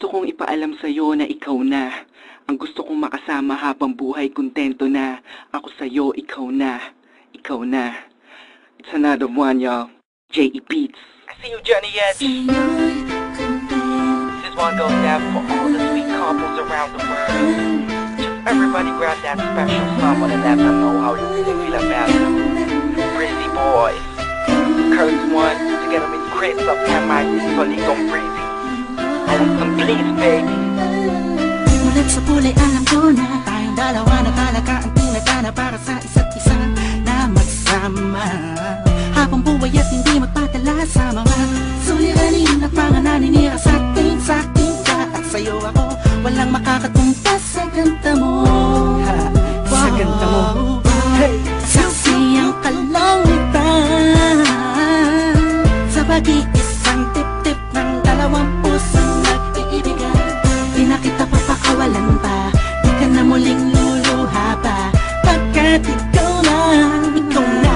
Gusto kong ipaalam sa'yo na ikaw na. Ang gusto kong makasama habang buhay, kontento na. Ako sa'yo, ikaw na. Ikaw na. It's another one, y'all. J.E. Beats. I see you, Johnny Edge. This one goes out for all the sweet couples around the world. Just everybody grab that special someone and let them know how you really feel about them. Breezy Boys. Curse One, together with Chris of MIT, Soligong Breezy. Some please, baby. Mulat sa kulay alam ko na tayong dalawa na talaga ang tinadhana para sa isa't isa na magsama habang buhay at hindi magpadala sa mga suliranin at mga naninira sa ating ka at sa'yo ako walang makakatumpa sa ganda mo. Sa ganda mo, hey. Saksiyang kalangitan sa pag-iisang tip-tip ng dalawang pusong nag-iibigan. Di na kita papakawalan pa, di ka na muling luluha pa, pagkat ikaw na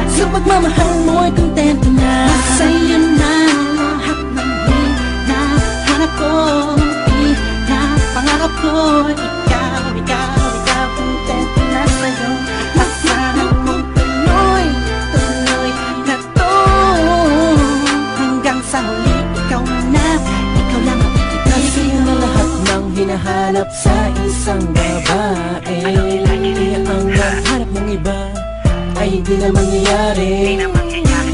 sa pagmamahal mo'y kontento na. Sa'yo na lahat ng hinahanap ko, pangarap ko. Ikaw, kontento na sa'yo. Asahan mong tuloy na to hanggang sa huli. Ikaw lang ang ibigay. Sa'yo na lahat ng hinahanap sa isang babae. Kaya ang hanap mong iba ay di na mangyayari.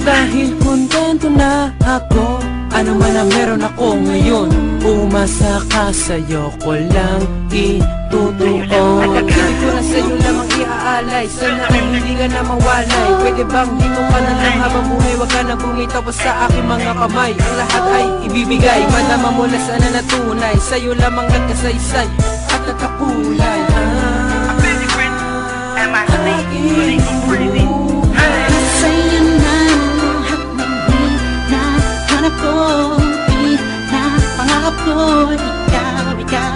Dahil kontento na ako, ano man ang meron ako ngayon. Umasa ka, sa'yo ko lang itutuon. Hindi ko na sa'yo lamang iaalay, sana ay hindi ka na mawalay. Pwede bang dito ka na lang habang buhay, wag ka na bumitaw sa aking mga kamay. Ang lahat ay ibibigay, madama mo na sana natunay. Sa'yo lamang nagkasaysay at nagkakulay. Sa'yo na lahat ng hinahanap ko, pangarap ko. Ikaw,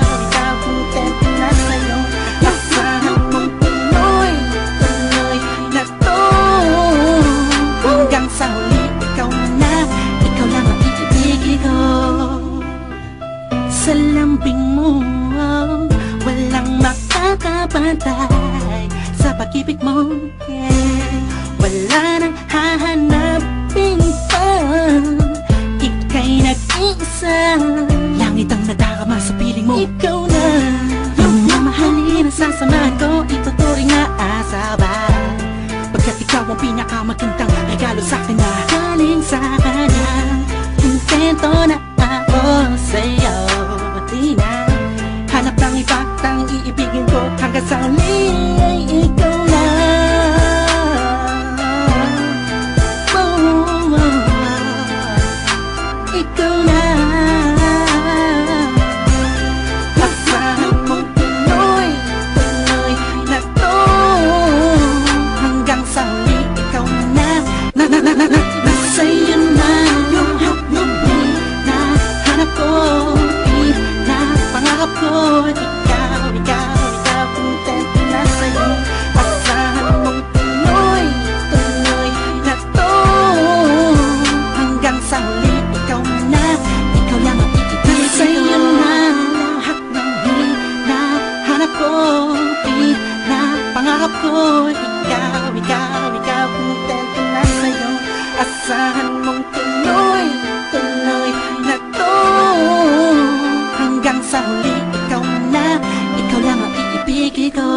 kontento na sa'yo. Asahan mong tuloy na to hanggang sa huli. Ikaw lang ang iibigin ko. Sa lambing mo walang makakapantay sa pag-ibig mo, yeah. Wala nang hahanapin pa, ika'y nag-iisa. Langit ang nadarama sa piling mo. Ikaw na yung mamahalin ang sasamahan ko, ituturing na asabay, pagkat ikaw ang pinakamagandang regalo sa akin na galing sa kanya. Kontento na ako sa'yo, di na hanap ng iba, tang iibigin ko hanggang sa huli. Ikaw na, ikaw na. Asahan mong tuloy na to hanggang sa huli. Ikaw na, sa'yo na yung hinahanap ko, pangarap ko. Ikaw, kontento na sa'yo. Asahan mong tuloy na to hanggang sa huli. Ikaw lang ang ibigay. Sa'yo na lahat ng hinahanap ko, pangarap ko. Ikaw, kontento na sa'yo. Asahan mong tuloy na to hanggang sa huli. Ikaw lang ang iibigin ko.